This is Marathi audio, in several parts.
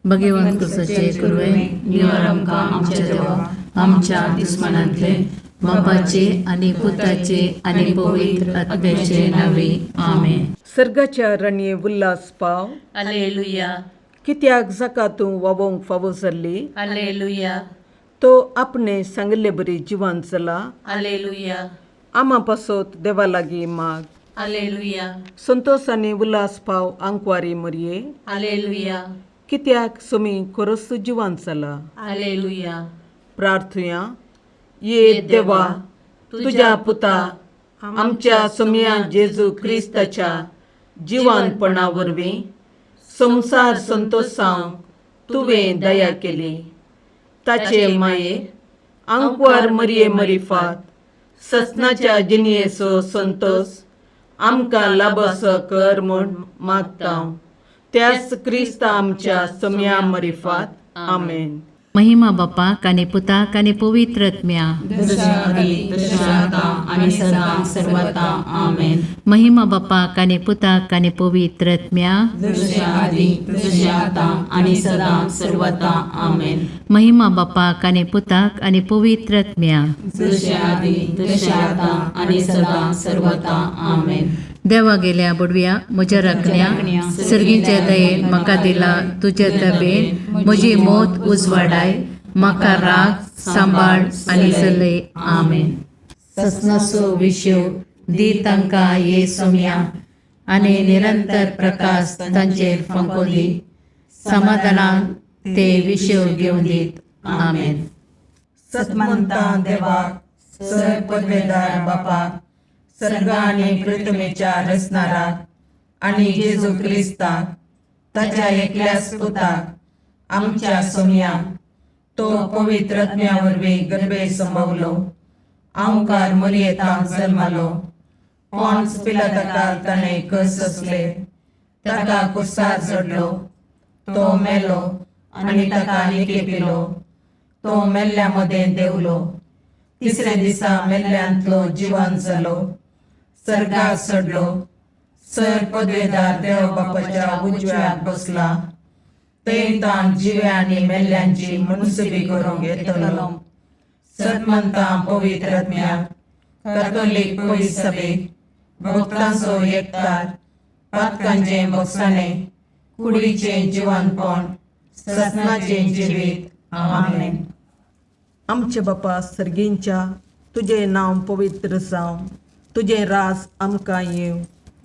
भगवंत सचे कुर्वे निवार आमकां आमच्या देवा आमच्या दुस्मनांतले बापाचे आणि पुताचे आणि पवित्र आत्म्याचे नावे आमेन. सर्गाच्या राणये उल्हास पाव. हालेलुया कित्याक जाका तूं वावोंक फावो जाल्ली. हालेलुया तो आपणे सांगले बरी जिवान चला. हालेलुया आमा पासोत देवा लागीं माग. हालेलुया संतोष आनी उल्हास पाव आंकवारी मरये. हालेलुया कित्याक सोमी खरोच जिवान चला. हालेलुया. प्रार्थुया. ये देवा, तुझ्या पुता आमच्या सोम्या जेजू क्रिस्ताच्या जिवानपणा वरवीं संसार संतोषांक तुवें दया केली. ताचे माये आंकवार मरये मरिफात ससनाच्या जिनयेचो संतोष आमकां लाबसो कर म्हूण मागता. त्याच क्रिस्त आमच्या सोम्या मरिफात. आमेन. महिमा बापाक आनी पुताक आनी पवित्र आत्म्या आणि सदा सर्वता आमेन. महिमा बापाक आनी पुताक आनी पवित्र आत्म्या आणि सदा सर्वता आमेन. महिमा बापाक आनी पुताक आनी पवित्र आत्म्या आणि सदा सर्वता आमेन. देवा गेल्या बुडव्या म्हज्या राखण्या सर्गीच्या दयेन म्हाका दिला तुज्या तबेन म्हजी मोत उजवाडाय म्हाका राख सांबाळ आनी चलय. आमेन. ससनाचो विशो दी तांकां ये सोम्या आनी निरंतर प्रकाश तांचेर फंको दी. समाधानान ते विशो घेवन दीत. आमेन. सतमंता देवाक सर पदवेदार बापाक सर्ग आणि पृथ्वीच्या रचणाराक आणि जेजू क्रिस्ताक ताच्या एकल्याच पुताक आमच्या सोम्या तो पवित्र आत्म्या वरवीं गर्भे संभवलो. आमकार मरियेतांक जल्मालो. पोंच पिलाताकाक ताणें कस असले. ताका कुर्सार चडलो. तो मेलो आनी ताका निके पिलो. तो मेल्ल्या मदें देवलो. तिसरे दिसा मेल्ल्यांतलो जिवान जालो. सर्गाक चडलो. सर पदवेदार देव बापाच्या उजव्याक बसला. थंय तांक जिव्या आनी मेल्ल्यांची मनसुबी करूंक येतलो. सतमंतां पवित्र आत्म्याक कातोलीक पयस सभेक भक्तांचो एकठार पातकांचें बगसाणें कुडीचें जिवनपण ससनाचें जिवीत. आमेन. आमचे बापा सर्गींच्या तुझे नांव पवित्र जावं. तुझे रास आमकां येव.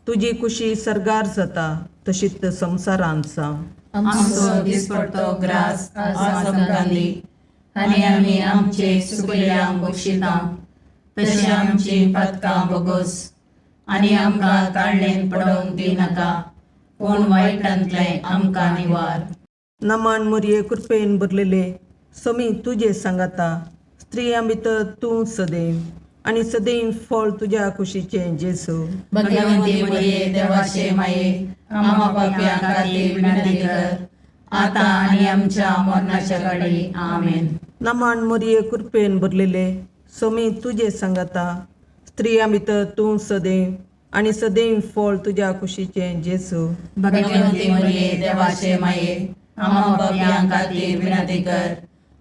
तुजी कुशी सर्गार जाता तशीच संवसारांत जावं. आमचो दिसपडटो ग्रास आज आमकां दी आनी आमी आमचे सुकल्यांक बक्षिता तशी आमची पातकां बोगोस आनी आमकां काडलेन पडोवंक दिनाका पूण वायटांतले आमकां निवार. नमान मरये कृपेन भरलेले समी तुजे सांगाता. स्त्रियां भितर तूं सदैव आनी सदैव फळ तुज्या कुशीचें जेजू. भगवंती मरिये देवाचे माये आम्हा पाप्यां खातीर विनंती कर आता आनी आमच्या मरणाच्या घडी. आमेन. नमान मरये कृपेन भरलेले समी तुजे सांगाता. स्त्रियां भितर तूं सदैव आनी सदैव फळ तुज्या कुशीचें जेजू. भगवंती मरिये देवाचे माये आम्हा पाप्यां खातीर विनंती कर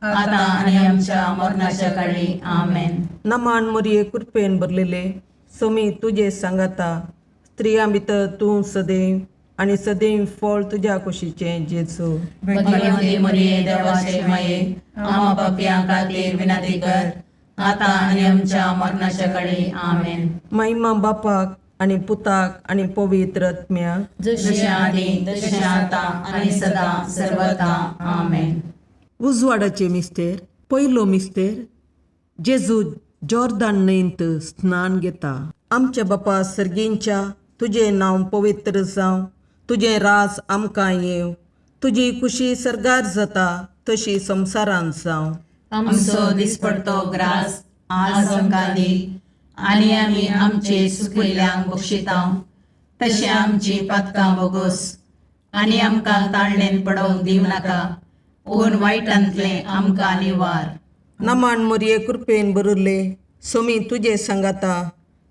आता आनी आमच्या मरणाच्या घडी. आमेन. नमान मरये कृपेन भरलेले समी तुजे सांगाता. स्त्रियां भितर तूं सदैव आनी सदैव फळ तुज्या कुशीचें जेजू. भगवंती मरिये देवाचे माये आम्हा पाप्यां खातीर विनंती कर आता आनी आमच्या मरणाच्या घडी. आमेन. महिमा बापाक आनी पुताक आनी पवित्र आत्म्याक जशे आदी तशे आता आनी सदा सर्वता. आमेन. उजवाडाचे मिस्तेर. पयलो मिस्तेर जेजू जॉर्दान न्हंयेंत स्नान घेता. आमच्या बापा सर्गींच्या तुझे नांव पवित्र जावं. तुझे रास आमकां येव. तुजी कुशी सर्गार जाता तशी संवसारांत जावं. आमचो दिसपडटो ग्रास आज आमकां दी आनी आमी आमचे सुकयल्यांक बक्षिता तशें आमची पातकां बोगोस आनी आमकां ताळणेन पडोवंक दिवनाका पूण वायटांतले आमकां निवार. नमान मरये कृपेन भरले समी तुजे सांगाता.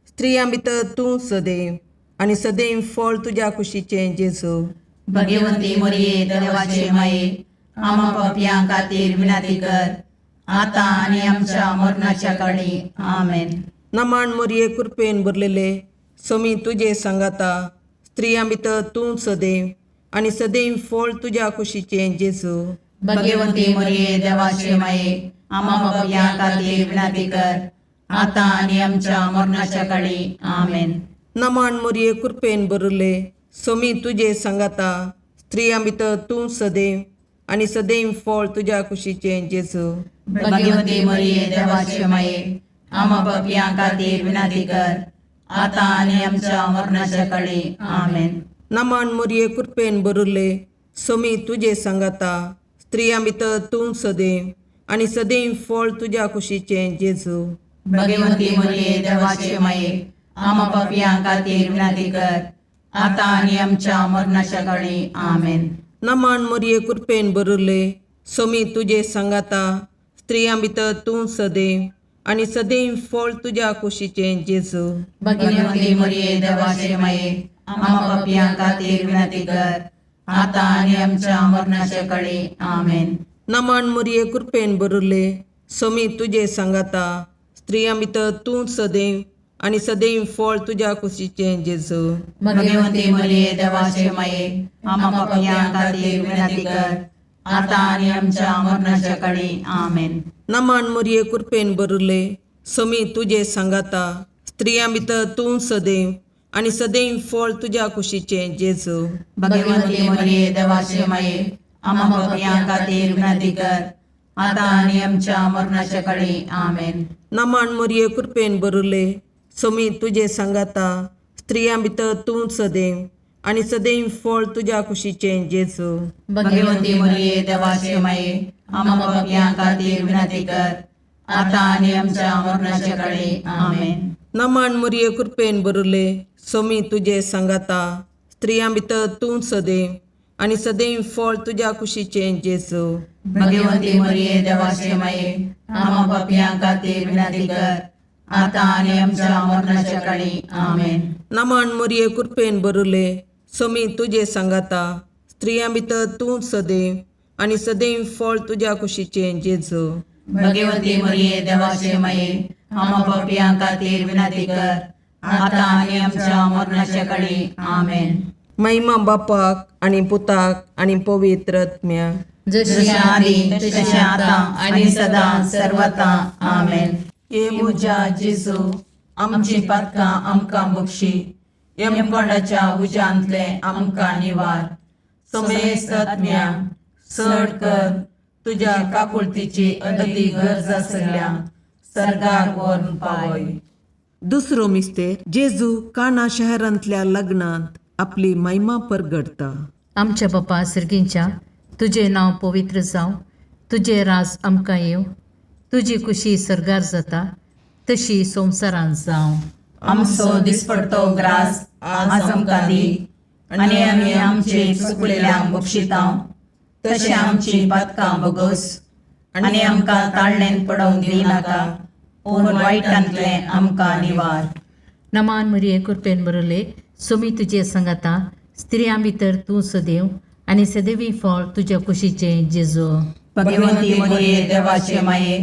स्त्रियां भितर तूं सदैव आनी सदैव फळ तुज्या कुशीचें जेजू. भगवंती मरिये देवाचे माये आम्हा पापियां खातीर विनंती कर, आता आणि आमच्या मरणाच्या काळी आमेन. नमान मोरये कृपेन भरलेले, स्वामी तुझे सांगाता, स्त्रियां भितर तूं सदैव आणि सदैव फळ तुझ्या कुशीचे जेजू. भाग्यवंती मरिये, देवाचे माये, आम्हा पापियां खातीर विनंती कर, आता आणि आमच्या मरणाच्या काळी आमेन. नमान मोरये कृपेन भरले, स्वामी तुझे सांगाता, स्त्रियां भितर तूं सदैव आणि सदैव फळ तुझ्या कुशीचे जेजू. भाग्यवंती मरिये, देवाचे माये, आम्हा पापियां खातीर विनंती कर, आता आणि आमच्या मरणाच्या काळी आमेन. नमान मोरये कृपेन भरले, स्वामी तुझे सांगाता, स्त्रियां भितर तूं सदैव आणि सदैव फळ तुझ्या कुशीचे जेजू. भाग्यवंती मरिये, देवाचे माये, आम्हा पापियां खातीर विनंती कर, आता आणि आमच्या मरणाच्या काळी आमेन. नमान मोरये कृपेन भरले, स्वामी तुझे सांगाता, स्त्रियां भितर तूं सदैव आणि सदैव फळ तुझ्या कुशीचे जेजू. भाग्यवंती मरिये, देवाचे माये, आम्हा पापियां खातीर विनंती कर, आता आणि आमच्या मरणाच्या काळी आमेन. नमान मोरये कृपेन भरले, स्वामी तुझे सांगाता, स्त्रियां भितर तूं सदैव आणि सदैव फळ तुझ्या कुशीचे जेजू. भाग्यवंती मरिये, देवाचे माये, आम्हा पापियां खातीर विनंती कर, आता आणि आमच्या मरणाच्या काळी आमेन. नमान मोरये कृपेन भरले, स्वामी तुझे सांगाता, स्त्रियां भितर तूं सदैव आणि सदैव फळ तुझ्या कुशीचे जेजू. भाग्यवंती मरिये, देवाचे माये, आम्हा पापियां खातीर विनंती कर, आता आणि आमच्या मरणाच्या काळी आमेन. नमान मोरये कृपेन भरले, स्वामी तुझे सांगाता, स्त्रियां भितर तूं सदैव आणि सदैव फळ तुझ्या कुशीचे जेजू. भाग्यवंती मरिये, देवाचे माये, आम्हा पापियां खातीर विनंती कर, आता आणि आमच्या मरणाच्या काळी आमेन. नमान मोरये कृपेन भरले, स्वामी तुझे सांगाता, स्त्रियां भितर तूं सदैव आणि सदैव फळ तुझ्या कुशीचे जेजू. भाग्यवंती मरिये, देवाचे माये, आम्हा पापियां खातीर विनंती कर, आता आणि आमच्या मरणाच्या काळी आमेन. नमान मोरये कृपेन भरले, स्वामी तुझे सांगाता, स्त्रियां भितर तूं सदैव आणि सदैव फळ तुझ्या कुशीचे जेजू. भाग्यवंती मरिये, देवाचे माये, आम्हा पापियां खातीर विनंती कर, आता आणि आमच्या मरणाच्या काळी आमेन. महिमा बापाक आणि पुताक आणि पवित्र आत्म्याक, जशी आधी तशी आता आणि सदा सर्वथा आमेन. ये मुजा जेजू, आमची पातकां आमकां बक्षी, यमकोंडाच्या उजांतले आमकां निवार. समेस्त आत्म्या चड कर, तुझ्या काकुळतीची अदी गरज आसल्या सर्गाक व्हरून पावय. दुसरो मिस्तेर, जेजू काना शहरांतल्या लग्नांत आपली महिमा परगडता. आमच्या बापा सर्गींच्या, तुझे नाव पवित्र जावं, तुझे राज आमकां येव, तुजी कुशी सरगार जाता तशी संवसारांत जावं. आमचो दिसपडतो ग्रास आज आमकां दी, आणि आमी आमचे चुकलेल्यांक बक्षितांव, तशें आमची पातकां बगोस, आनी आमकां ताळणेन पडोवंक दिनाका, पूण वायटांतले आमकां निवार. नमान मरिये कृपेन भरले, स्वामी तुजे सांगाता, स्त्रियां भितर तूं सदैव आणि सदैवी फळ तुझ्या कुशीचे जेजू. भाग्यवंती मरिये, देवाचे माये,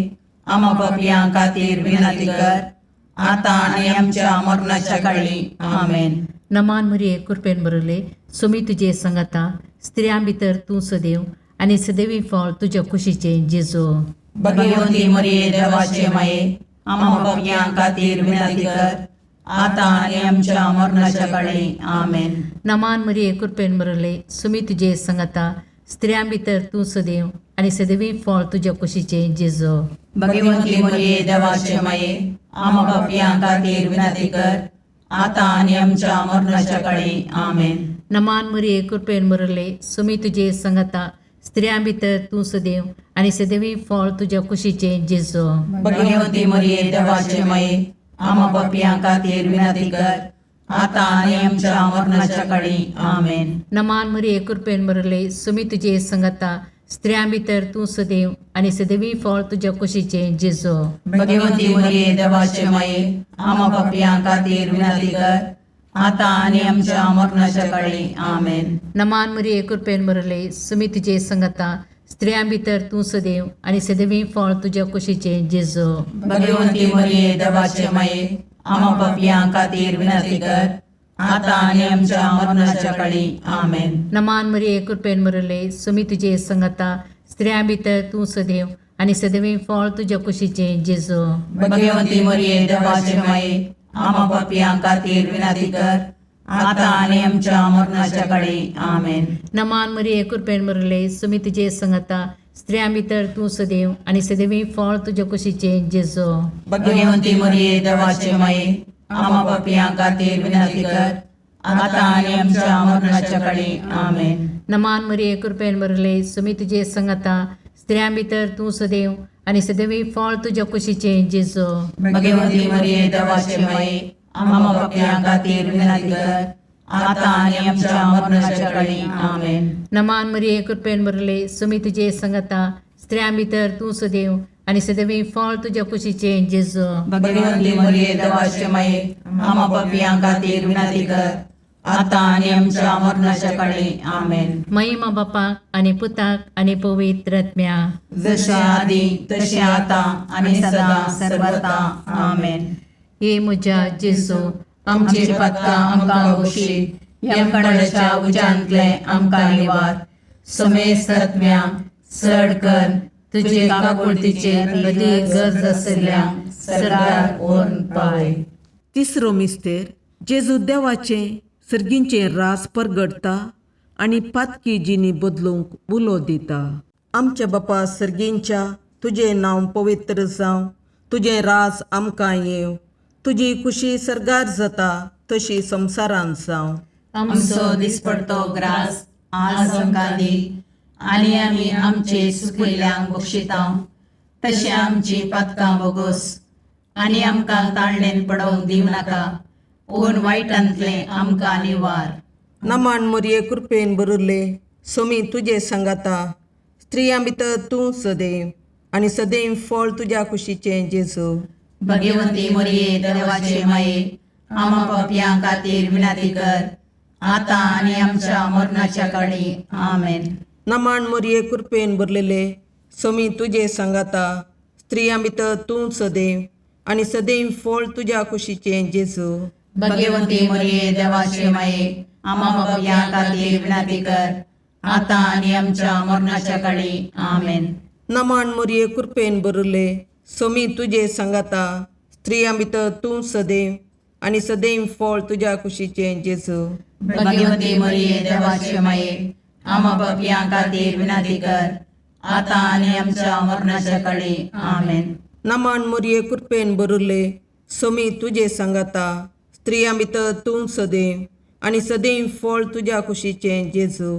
आम्हा पापियां खातीर विनंती कर, आता आणि आमच्या मरणाच्या काळी आमेन. नमान मरिये कृपेन भरले, स्वामी तुजे सांगाता, स्त्रियां भितर तूं सदैव आणि सदैवी फळ तुझ्या कुशीचे जेजू. भाग्यवंती मरिये, देवाचे माये, आम्हा पापियां खातीर विनंती कर, आता आणि आमच्या मरणाच्या काळी आमेन. नमान मरिये कृपेन भरले, स्वामी तुजे सांगाता, स्त्रियां भितर तूं सदैव आणि सदैवी फळ तुझ्या कुशीचे जेजू. भाग्यवंती मरिये, देवाचे माये, आम्हा पापियां खातीर विनंती कर, आता आणि आमच्या मरणाच्या काळी आमेन. नमान मरिये कृपेन भरले, स्वामी तुजे सांगाता, स्त्रियां भितर तूं सदैव आणि सदैवी फळ तुझ्या कुशीचे जेजू. भाग्यवंती मरिये, देवाचे माये, आम्हा पापियां खातीर विनंती कर, आता आणि आमच्या मरणाच्या काळी आमेन. नमान मरिये कृपेन भरले, स्वामी तुजे सांगाता, स्त्रियां भितर तूं सदैव आणि सदैवी फळ तुझ्या कुशीचे जेजू. भाग्यवंती मरिये, देवाचे माये, आम्हा पापियां खातीर विनंती कर, आता आणि आमच्या मरणाच्या काळी आमेन. नमान मरिये कृपेन भरले, स्वामी तुजे सांगाता, स्त्रियां भितर तूं सदैव आणि सदैवी फळ तुझ्या कुशीचे जेजू. भगवंती मरिये देवाचे माये आम्हा पापियां खातीर विनंती कर आता आणि आमच्या मरणाच्या काळी आमेन. नमान मरिये कृपेन मरले सुमी तुझे संगता स्त्रियां भितर तूं सदैव आणि सदैवी फळ तुझ्या कुशीचे जेजू. भगवंती मरिये देवाचे माये आम्हा पापियां खातीर विनंती कर आता आणि आमच्या मरणाच्या काळी आमेन. नमान मरिये कृपेन मरले सुमी तुझे संगता स्त्रियां भितर तूं सदैव आणि सदैवी फळ तुझ्या कुशीचे जेजू. भगवंती मरिये देवाचे माये आम्हा पापियां खातीर विनंती कर आता आणि आमच्या मरणाच्या काळी आमेन. नमान मरिये कृपेन मरले सुमी तुझे संगता स्त्रियां भितर तूं सदैव आणि सदैवी फळ तुझ्या कुशीचे जेजू. भगवंती मरिये देवाचे माये आम्हा पापियां खातीर विनंती कर आता आणि आमच्या मरणाच्या काळी आमेन. नमान मरिये कृपेन मरले सुमी तुझे संगता स्त्रियां भितर तू सदैव आणि सदैवी फळ तुझ्या कुशीचे जेजू. भगवंती मरिये देवाचे माये आम्हा पापियां खातीर विनंती कर आता आणि आमच्या मरणाच्या काळी आमेन. महिमा बापाक आणि पुताक आणि पवित्र आत्म्या जसे आधी तसे आता आणि सदा सर्वदा आमेन. हे म्हज्या जेजू आमची पत्कां आमकां बक्षी यमकणाच्या उजांतले आमकां निवार. समेस्त आत्म्या चड कर तुजे काकुळतीचेर अदीक गरज आशिल्ल्यांक सरकार ओन पाय. तिसरो मिस्तेर जेजू देवाचे सर्गींचे रास परगडता आणि पातकी जिनी बदलूंक उलो दिता. आमच्या बापा सर्गींच्या तुझे नांव पवित्र जावं, तुझे रास आमकां येव, तुजी खुशी सरगार जाता तशी संवसारांत जावं. आमचो दिसपडतो ग्रास आज आमकां दी आनी आमी आमचे सुखयल्यांक बक्षिता. तशें आमची पातकां बोगोस आनी आमकां ताळणेन पडोवंक दिवं नाका. ओन वायटांतले आमकां निवार. नमान मरिये कृपेन बरले सोमी तुझे सांगाता स्त्रियां भितर तूं सदैव आणि सदैव फळ तुझ्या कुशीचे जेजू. भगवंती मरिये देवाचे माये आम्हा पापियां खातीर विनंती कर आता आनी आमच्या मरणाच्या काळी आमेन. नमान मरिये कृपेन बरलेले सोमी तुझे सांगाता स्त्रियां भितर तूं सदैव आणि सदैव फळ तुझ्या कुशीचे जेजू. भगवंती मरिये देवाचे माये आम्हा पापियां खातीर विनंती कर आता आनी आमच्या मरणाच्या काळी आमेन. नमान मरिये कृपेन बरले सोमी तुझे सांगाता स्त्रियां भितर तूं सदैव आणि सदैव फळ तुझ्या कुशीचे जेजू. भगवंती मरिये देवाचे माये आम्हा पापियां खातीर विनंती कर आता आनी आमच्या मरणाच्या काळी आमेन. नमान मरिये कृपेन बरले सोमी तुझे सांगाता स्त्रियां भितर तूं सदैव आणि सदैव फळ तुझ्या कुशीचे जेजू.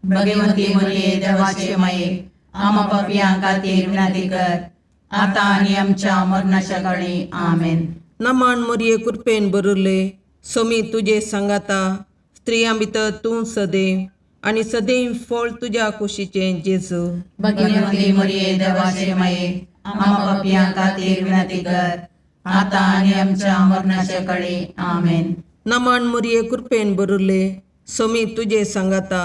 भगवंती मरिये देवाचे माये आम्हा पापियां खातीर विनंती कर आता आनी आमच्या मरणाच्या काळी आमेन. नमान मरिये कृपेन बरले सोमी तुझे सांगाता स्त्रियां भितर तूं सदैव आणि सदैव फळ तुझ्या कुशीचे जेजू. भगवंती मरिये देवाचे माये आम्हा पापियां खातीर विनंती कर आता आनी आमच्या मरणाच्या काळी आमेन. नमान मरिये कृपेन बरले सोमी तुझे सांगाता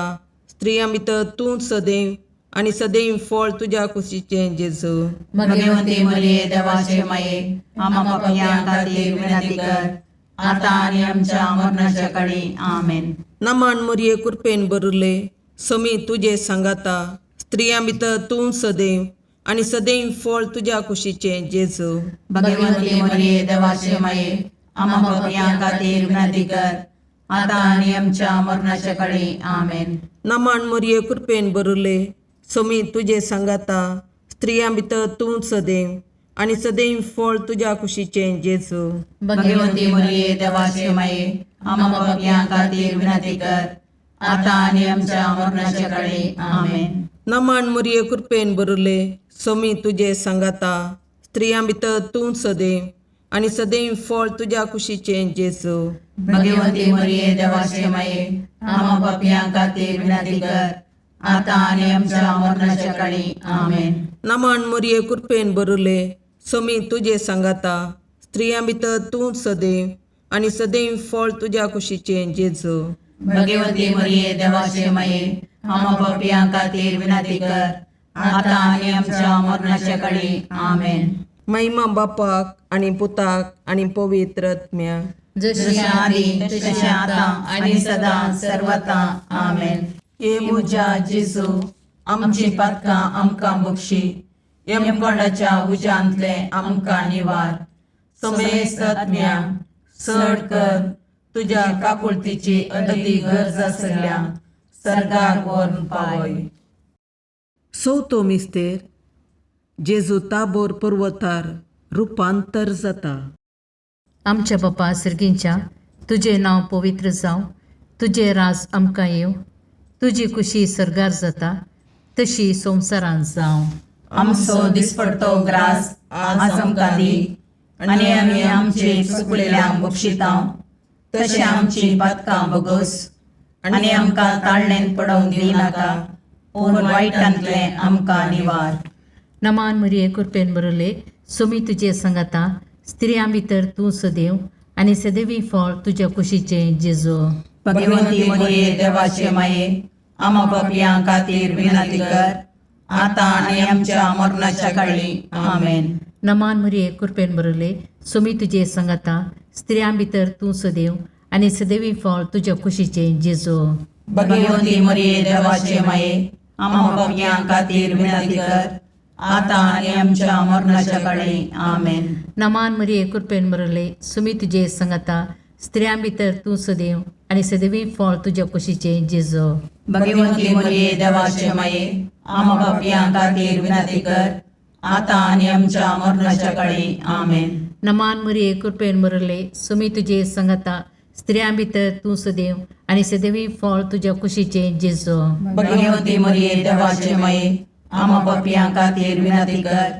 स्त्रियां भितर तूं सदैव आणि सदैव फळ तुझ्या कुशीचे जेजू. भगवंती मरिये देवाचे माये आम्हा पापियां खातीर विनंती कर आता आनी आमच्या मरणाच्या काळी आमेन. नमान मरिये कृपेन बरले सोमी तुझे सांगाता स्त्रियां भितर तूं सदैव आणि सदैव फळ तुझ्या कुशीचे जेजू. भगवंती मरिये देवाचे माये आम्हा पापियां खातीर विनंती कर आता आनी आमच्या मरणाच्या काळी आमेन. नमान मरिये कृपेन बरले सोमी तुझे सांगाता स्त्रियां भितर तूं सदैव आणि सदैव फळ तुझ्या कुशीचे जेजू. भगवंती मरिये देवाचे माये आम्हा पापियां खातीर विनंती कर आता आनी आमच्या मरणाच्या काळी आमेन. नमान मरिये कृपेन बरले सोमी तुझे सांगाता स्त्रियां भितर तूं सदैव आणि सदैव फळ तुझ्या कुशीचे जेजू. भगवंती मरिये देवाचे माये आम्हा पापियां खातीर विनंती कर आता आनी आमच्या मरणाच्या काळी आमेन. नमान मरिये कृपेन बरले सोमी तुझे सांगाता स्त्रियां भितर तूं सदैव आणि सदैव फळ तुझ्या कुशीचे जेजू. भगवंती मरिये देवाचे माये आम्हा पापियां खातीर विनंती कर आता आणि आमच्या मरणाच्या काळी आमेन. महिमा बापाक आणि पुताक आणि पवित्र आत्म्याक, जशी आधी तशी आता आणि सदा सर्वता आमेन. ये मुजा जेजू आमची पातकां आमकां बक्षी, यमकोंडाच्या उज्यांतले आमकां निवार. समेस्त आत्म्या चड कर तुज्या काकुळतीची अदी गरज आसल्या सर्गाक व्हरून पावय. चवथो मिस्तेर जेजू ताबोर पर्वतार रुपांतर जाता. आमच्या बापा सर्गींच्या, तुझे नाव पवित्र जावं, तुझे राज आमकां येव, तुजी कुशी सरगार जाता तशी संवसारांत जावं. आमचो दिसपडतो ग्रास आज आमकां दी, आनी आमी आमचे चुकलेल्यांक बक्षितांव. तशें आमची पातकां बोगोस आनी आमकां ताळणेन पडोवंक दिनाका, पूण वायटांतले आमकां निवार. नमान मरिये कृपेन बरयले, सोमी तुजे संगता, स्त्रियां भितर तूं सदैव आनी सदैवी फळ तुज्या कुशीचें जेजू. भगवंती मरिये देवाचे माये, आमा पापयां खातीर विनंती कर, आता आनी आमच्या मरणाच्या काळी आमेन. नमान मरिये कृपेन बरयले, सोमी तुजे संगता, स्त्रियां भितर तूं सदैव आनी सदैवी फळ तुज्या कुशीचें जेजू. भगवंती मरिये देवाचे माये, आमा पापयां खातीर विनंती कर, आता आनी आमच्या मरणाच्या काळी आमेन. नमान मरिये कृपेन बरयले, सोमी तुजे संगता, स्त्रियां भितर तूं सदैव आनी सदैवी फळ तुज्या कुशीचें जेजू. भगवंती मरिये देवाचे माये, आमा पापयां खातीर विनंती कर, आता आनी आमच्या मरणाच्या काळी आमेन. नमान मरिये कृपेन बरयले, सोमी तुजे संगता, स्त्रियां भितर तूं सदैव आनी सदैवी फळ तुज्या कुशीचें जेजू. भगवंती मरिये देवाचे माये, आमा पापयां खातीर विनंती कर,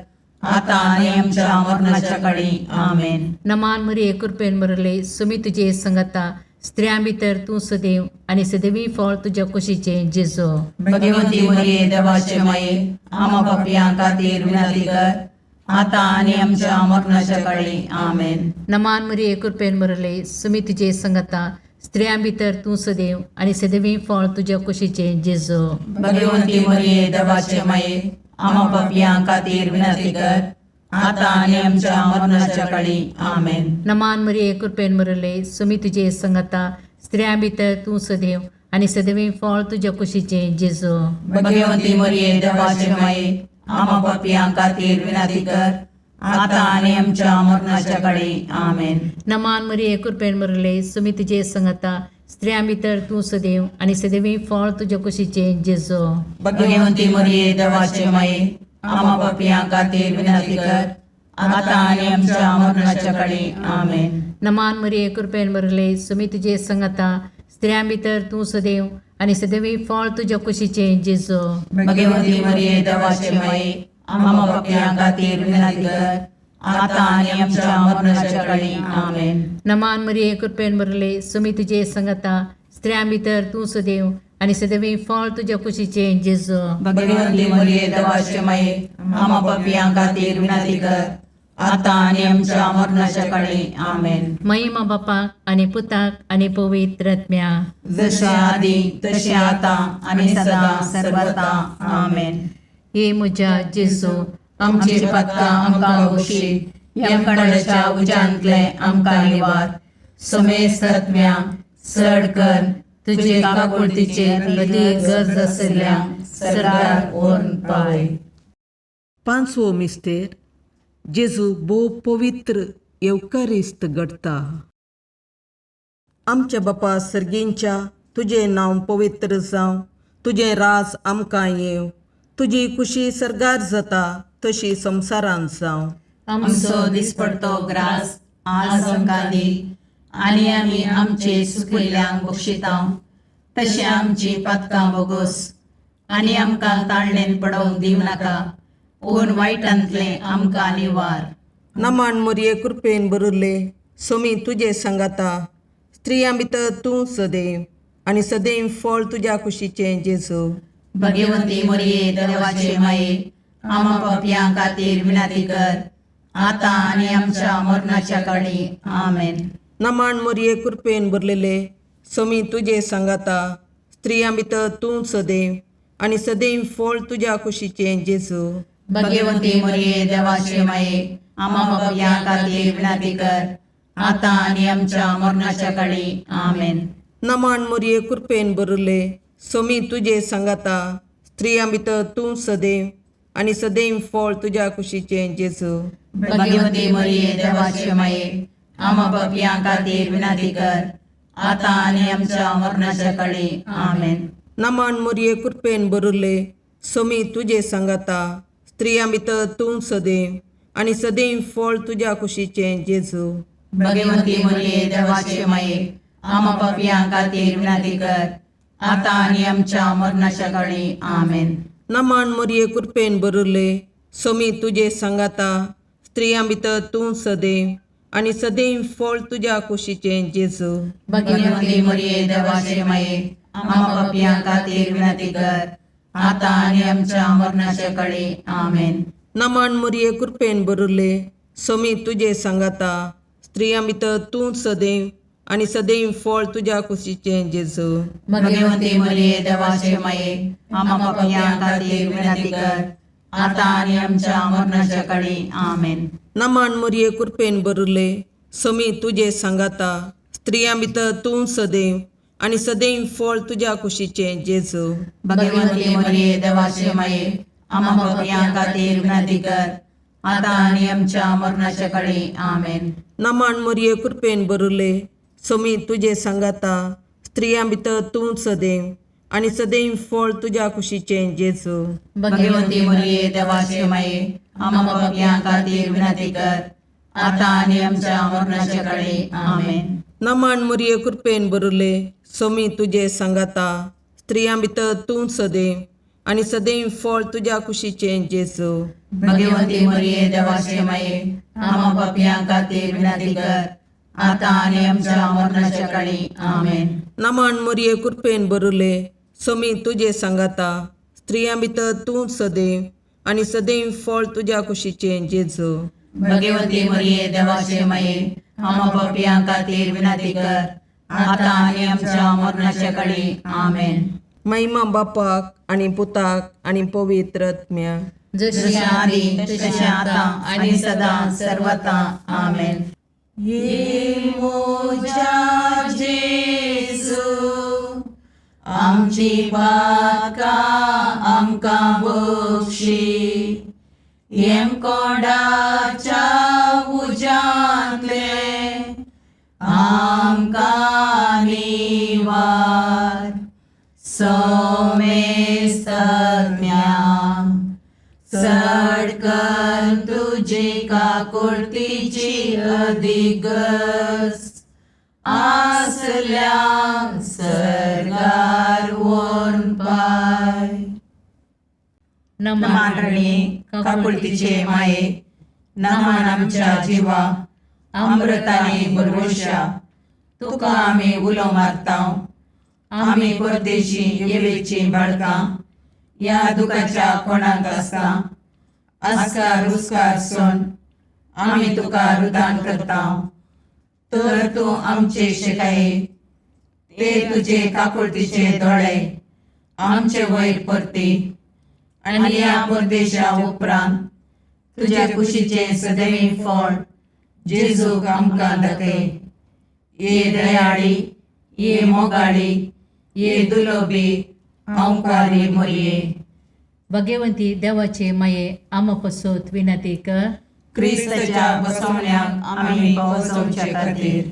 आता आनी आमच्या मरणाच्या काळी आमेन. नमान मरिये कृपेन बरयले, सोमी तुजे संगता, स्त्रियां भितर तूं सदैव आनी सदैवी फळ तुज्या कुशीचें जेजू. भगवंती मरिये देवाचे माये, आमा पापयां खातीर विनंती कर, आता आनी आमच्या मरणाच्या काळी आमेन. नमान मरिये कृपेन बरयले, सोमी तुजे संगता, स्त्रियां भितर तूं सदैव आनी सदैवी फळ तुज्या कुशीचें जेजू. भगवंती मरिये देवाचे माये, आमा पापयां खातीर विनंती कर, आता आनी आमच्या मरणाच्या काळी आमेन. नमान मरिये कृपेन बरयले, सोमी तुजे संगता, स्त्रियां भितर तूं सदैव आनी सदैवी फळ तुज्या कुशीचें जेजू. भगवंती मरिये देवाचे माये, आमा पापयां खातीर विनंती कर, आता आनी आमच्या मरणाच्या काळी आमेन. नमान मरिये कृपेन बरयले, सोमी तुजे संगता, स्त्रियां भितर तूं सदैव आनी सदैवी फळ तुज्या कुशीचें जेजू. भगवंती मरिये देवाचे माये, आमा पापयां खातीर विनंती कर, आता आनी आमच्या मरणाच्या काळी आमेन. नमान मरिये कृपेन बरयले, सोमी तुजे संगता, स्त्रियां भितर तूं सदैव आनी सदैवी फळ तुज्या कुशीचें जेजू. भगवंती मरिये देवाचे माये, आमा पापयां खातीर विनंती कर, आता आनी आमच्या मरणाच्या काळी आमेन. नमान मरिये कृपेन बरयले, सोमी तुजे संगता, स्त्रियां भितर तूं सदैव आनी सदैवी फळ तुज्या कुशीचें जेजू. भगवंती मरिये देवाचे माये, आमा पापयां खातीर विनंती कर, आता आनी आमच्या मरणाच्या काळी आमेन. महिमा बापाक आनी पुताक आनी पवित्र आत्म्याक, जशे आधी तशे आता आनी सदा सर्वता आमेन. हे म्हज्या जेजू, आमची पातकां आमकां बक्षी, यमकोंडाच्या उज्यांतले आमकां निवार. समेस्त आत्म्या चड कर तुजे काकुळतीचे अदी गरज आसल्यांक सर्गार व्हरून पावय. पांचवो मिस्तेर जेजू भोव पवित्र येवकारिस्त घडता. आमच्या बापा सर्गींच्या, तुजें नांव पवित्र जावं, तुजें राज आमकां येव, तुजी कुशी सरगार जाता तशी संवसारांत जावं. आमचो दिसपडतो ग्रास आज आमकां दी, आनी आमी आमचे चुकलेल्यांक बक्षितांव. तशें आमची पातकां बोगोस आनी आमकां ताळणेन पडोवंक दिवनाका, पूण वायटांतले आमकां निवार. नमान मरिये कृपेन बरयले, सोमी तुजे संगता, स्त्रियां भितर तूं सदैव आनी सदैव फळ तुज्या कुशीचें जेजू. भगवंती मरिये देवाचे माये, आमा पापयां खातीर विनंती कर, आता आनी आमच्या मरणाच्या काळी आमेन. नमान मरिये कृपेन बरलेले, सोमी तुजे संगता, स्त्रियां भितर तूं सदैव आणि सदैव फळ तुझ्या कुशीचे जेजू भाग्यवंती मरिये देवाचे माये आम्हा पापियां खातीर विनंती कर आता आणि आमच्या मरणाच्या काळी आमेन. नमान मोरये कृपेन भरले सोमी तुझे सांगाता स्त्रियां भितर तूं सदैव आणि सदैव फळ तुझ्या कुशीचे जेजू भाग्यवंती मरिये देवाचे माये आम्हा पापियां खातीर विनंती कर आता आणि आमच्या मरणाच्या काळी आमेन. नमान मोरये कृपेन भरले सोमी तुझे सांगाता स्त्रियां भितर तूं सदैव आणि सदैव फळ तुझ्या कुशीचे जेजू भाग्यवंती मरिये देवाचे माये आम्हा पापियां खातीर विनंती कर आता आणि आमच्या मरणाच्या काळी आमेन. नमान मोरये कृपेन भरले सोमी तुझे सांगाता स्त्रियां भितर तूं सदैव आणि सदैव फळ तुझ्या कुशीचे जेजू भाग्यवंती मरिये देवाचे माये आम्हा पापियां खातीर विनंती कर आता आणि आमच्या मरणाच्या काळी आमेन. नमान मोरये कृपेन भरले सोमी तुझे सांगाता स्त्रियां भितर तूं सदैव आणि सदैव फळ तुझ्या कुशीचे जेजू भाग्यवंती मरिये देवाचे माये आम्हा पापियां खातीर विनंती कर आता आणि आमच्या मरणाच्या काळी आमेन. नमान मोरये कृपेन भरले सोमी तुझे सांगाता स्त्रियां भितर तूं सदैव आणि सदैव फळ तुझ्या कुशीचे जेजू भाग्यवंती मरिये देवाचे माये आम्हा पापियां खातीर विनंती कर आता आणि आमच्या मरणाच्या काळी आमेन. नमान मोरये कृपेन भरले सोमी तुझे सांगाता स्त्रियां भितर तूं सदैव आणि सदैव फळ तुझ्या कुशीचे जेजू भाग्यवंती मरिये देवाचे माये आम्हा पापियां खातीर विनंती कर आता आणि आमच्या मरणाच्या काळी आमेन. नमान मोरये कृपेन भरले सोमी तुझे सांगाता स्त्रियां भितर तूं सदैव आणि सदैव फळ तुझ्या कुशीचे जेजू भाग्यवंती मरिये देवाचे माये आम्हा पापियां खातीर विनंती कर आता आणि आमच्या मरणाच्या काळी आमेन. नमान मोरये कृपेन भरले सोमी तुझे सांगाता स्त्रियां भितर तूं सदैव आणि सदैव फळ तुझ्या कुशीचे जेजू भाग्यवंती मरिये देवाचे माये आम्हा पापियां खातीर विनंती कर आता आणि आमच्या मरणाच्या काळी आमेन. महिमा बापाक आणि पुताक आणि पवित्र आत्म्या जशी आधी तशी आता आणि सदा सर्वथा आमेन. ये मोजा जेजू आमची पाका आमकां बक्षी येम कोडाच्या उजांतले आमकां निवार सोमेस्तम्या सडकन तुझी काकुळतीची अधिगस आसल्या सरगार वोन पाय. नमान रणे काकुळतीचे माये नमान आमच्या जिवा अमृताने भरवशा तुका आम्ही उलो मारताव आम्ही परदेशी येवेची बाळकां या दुखाच्या कोणाक आसता आस्कार रुस्कार सोन आम्ही तुका रुदान करताव तर तू आमचे शिकाये ते तुझे काकुळतीचे दोळे आमचे वयर परती आणि या परदेशा उपरांत तुझ्या कुशीचे सदैव फळ जेजूक आमकां दाखय. ये दयाळी ये मोगाळी ये दुलोबी अवकारी मोरये. भाग्यवंती देवाचे माये आम्हा पसोत विनंती कर क्रिस्ताच्या बसवण्याक आम्ही पावसावच्या खातीर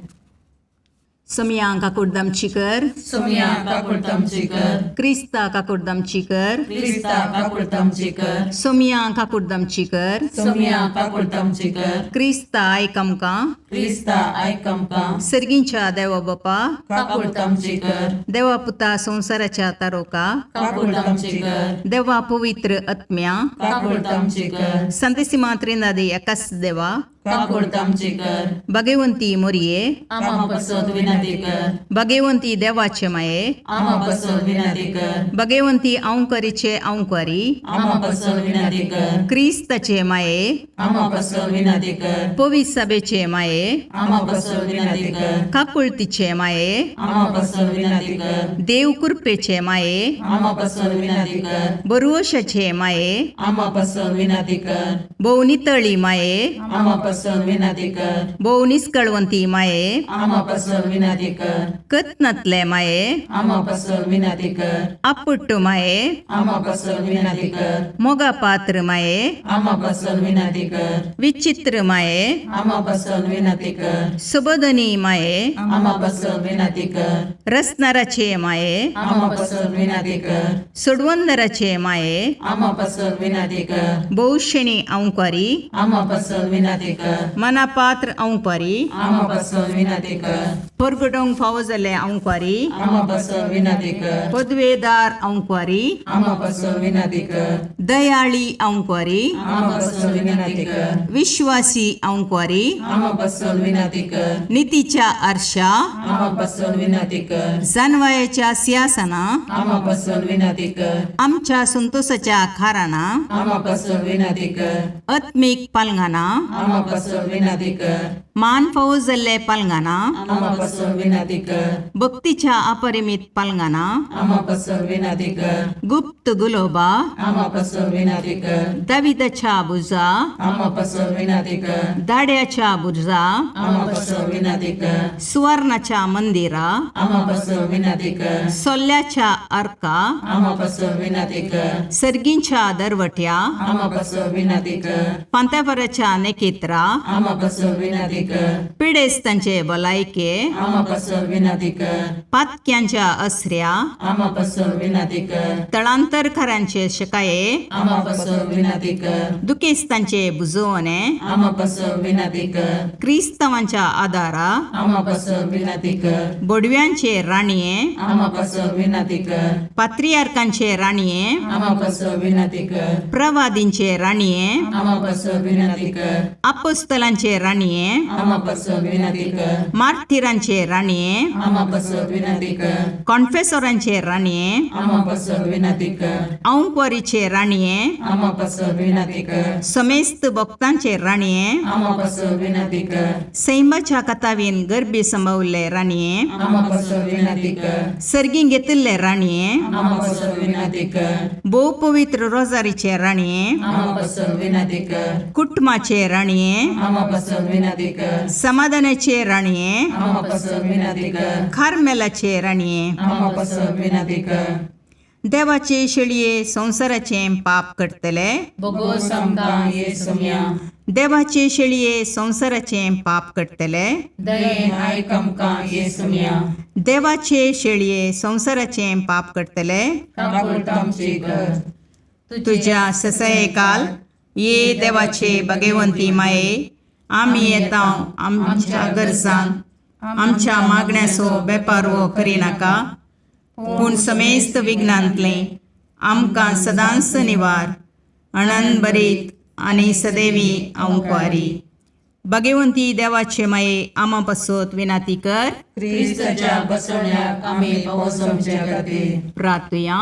Semia kakurdam cikar, Sumya kakultam cikar, Krista kakurdam cikar, Krista kakultam cikar, Semia kakurdam cikar, Sumya kakultam cikar, Krista aikamka, Krista aikamka, Sergincha Deva Bapa, kakultam cikar, Deva Puta संसाराच्या तारोका, kakultam cikar, देवा पवित्र आत्म्या kakultam cikar, संतसी मात्रेंदादी एकाच देवा काकूर्त आमची कर भगवंती मोरये आम्हा पासत विनंती कर भगवंती देवाचे माये आम्हा पासत विनंती कर भगवंती औंकरीचे औंकरी आम्हा पासत विनंती कर क्रिस्ताचे माये आम्हा पासत विनंती कर पवित्र सभेचे माये आम्हा पासत विनंती कर काकुळतीचे माये आम्हा पासत विनंती कर देव कृपेचे माये आम्हा पासत विनंती कर बरुवशाचे माये आम्हा पासत विनंती कर बहुनितळी माये आम्हा पासत विनंती कर बहुनिष्कळवंती माये आम्हा पासत विनंती कर कतनतले माये आम्हा पासत विनंती कर अपुट्टू माये आम्हा पासत विनंती कर मोगा पात्र माये आम्हा पासत विनंती कर विचित्र माये आम्हा पासत विनंती कर सुबोधनी माये आम्हा पासत विनंती कर रसनाराचे माये आम्हा पासत विनंती कर सुडवंदराचे माये आम्हा पासत विनंती कर बहुशनी औंकरी आम्हा पासत विनंती कर मनापात्र औंकरी आम्हा पासत विनंती कर परगडोंग फावो जाल्ले औंकरी आम्हा पासत विनंती कर पदवेदार औंकरी आम्हा पासत विनंती कर दयाळी औंकरी आम्हा पासत विनंती कर विश्वासी औंकरी आम्हा पासत विनंती कर नीतीच्या आरशा आम्हा पासत विनंती कर जानवायाच्या सिंहासना आम्हा पासत विनंती कर आमच्या संतोषाच्या खाराना आम्हा पासत विनंती कर आत्मिक पालंगाना आम्हा पासत विनंती कर मान फावो जाल्ले पालंगाना आम्हा पासत विनंती कर भक्तीच्या अपरिमित पालंगाना आम्हा पासत विनंती कर गुप्त गुलोबा आम्हा पासत विनंती कर दाविदाच्या बुजा आम्हा पासत विनंती कर दाड्याच्या बुजा आम्हा पासत विनंती कर सुवर्णाच्या मंदिरा आम्हा पासत विनंती कर सोल्ल्याच्या अर्का आम्हा पासत विनंती कर सर्गींच्या दरवट्या आम्हा पासत विनंती कर पांत्यापराच्या नेकेत्रा आम्हा पासत विनंती कर पिडेस्तांचे भलायके आम्हा पासत विनंती कर पातक्यांच्या असऱ्या आम्हा पासत विनंती कर तळांतरकारांचे शकाये आम्हा पासत विनंती कर दुखेस्तांचे बुजवणे आम्हा पासत विनंती कर क्रिस्तवांच्या आदारा आम्हा पासत विनंती कर बोडव्यांचे राणीये आम्हा पासत विनंती कर पात्रियार्कांचे राणीये आम्हा पासत विनंती कर प्रवादींचे राणीये आम्हा पासत विनंती कर अपोस्तलांचे राणीये आम्हा पासत विनंती कर मार्तिरांचे राणीये आम्हा पासत विनंती कर कॉन्फेसोरांचे राणीये आम्हा पासत विनंती कर औंकवारीचे राणीये आम्हा पासत विनंती कर समेस्त भक्तांचे राणीये आम्हा पासत विनंती कर सैमाच्या कथावीन गर्भी संभवले राणीये आम्हा पासत विनंती कर सर्गी घेतिल्ले राणीये आम्हा पासत विनंती कर बहु पवित्र रोजारीचे राणीये आम्हा पासत विनंती कर कुटुंबाचे राणीये आम्हा पासत विनंती कर समाधानाचे राणीये आम्हा पासत विनंती कर खारमेलाचे राणीये आम्हा पासत विनंती कर देवाचे शेळये संसाराचे पाप करतले बोगोस आमकां येसुम्या देवाचे शेळये संसाराचे पाप करतले दयेन आयक आमकां येसुम्या देवाचे शेळये संसाराचे पाप करतले काकूर्त आमची कर तुझ्या ससये काल ये देवाचे भगवंती माये आम्ही येता आमच्या गरजांक आमच्या मागण्याचो बेपारवो करिनाका पूण समेस्त विघ्नांतले आमकां सदांच निवार आनंद बरीत आनी सदैवी औंकवारी भगवंती देवाचे माये आमा पासत विनाती कर क्रिस्ताच्या बसवण्याक आमी पावसमचे खातीर प्रार्थया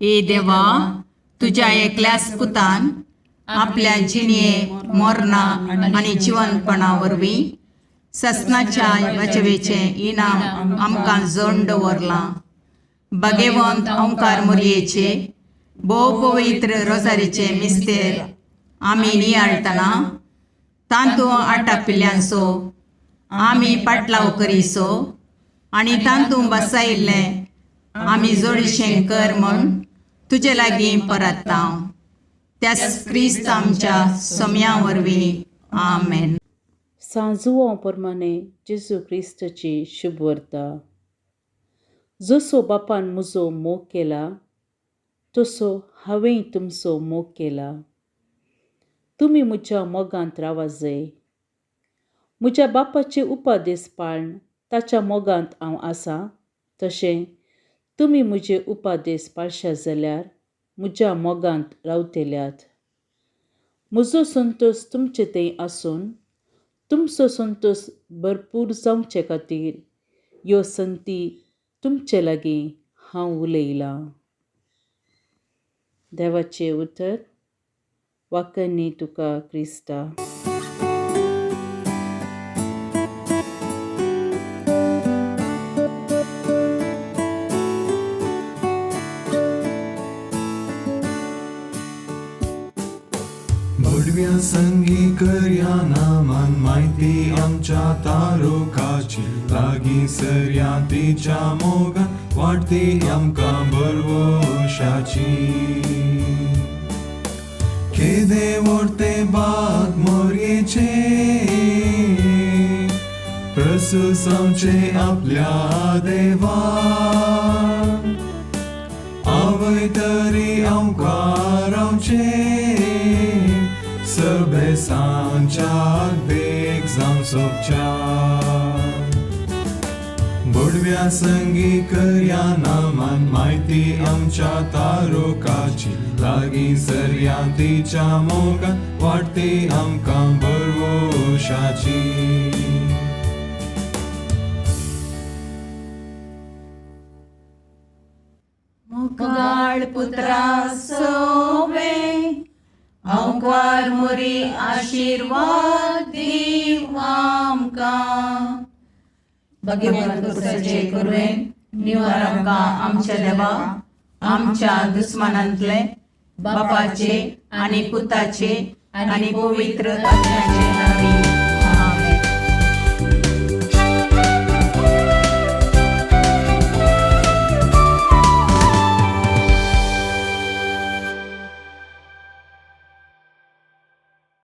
ए देवा तुझ्या एकल्याच पुतान आपल्या जिणये मोरणा आनी जिवंतपणा वरवीं ससनाच्या वाचवेचे इनाम आमकां जोड दवरलां भगवंत ओंकार मोरयेचे भोव पवित्र रोजारीचे मिस्तेर आमी नियाळतना तांतू आटापिल्ल्यांचो आमी पाटलाव करिसो आनी तांतू बसायिल्ले आमी जोडीशें कर म्हूण तुजे लागीं परतता त्याच क्रिस्त आमच्या सोम्या वरवीं आमेन. सांजुओ प्रमाणे जेजू क्रिस्ताची शुभ वर्ता. जसो बापान म्हजो मोग केला तसो हांवें तुमचो मोग केला. तुमी म्हज्या मोगांत रावा जाय. म्हज्या बापाचे उपादेश पाळन ताच्या मोगांत हांव आसां तशें तुमी म्हजे उपादेश पाळशात जाल्यार म्हज्या मोगांत रावतल्यात. म्हजो संतोश तुमचे थंय आसून तुमचो संतोष भरपूर जावचे खातीर ह्यो संती तुमचे लागीं हांव उलयलां. देवाचें उतर. वाकणी तुका क्रिस्ता. भडव्या संगी करया नामान माहिती आमच्या तारोकाची लागीं सरया तिच्या मोगान वाटती आमकां बरवशाची. केदे व्हरते बाग मोरयेचे प्रसूसांचे आपल्या देवा. आवय तरी आमकां रावचे सबे सांच्याक देख जावन सोपच्या. बडव्या संगी करया नामान माहिती आमच्या तारोकाची लागीं सरया तिच्या मोगान वाटती आमकां बरवशाची. मुगाळ पुत्रा सोवे अवकार मोरी आशीर्वाद दीव आमकां. भगवंत पुत्राचे करुवेन निवार आमकां आमच्या देवा आमच्या दुस्मनांतले बापाचे आनी पुताचे आनी पवित्र आत्म्याचे नांवी.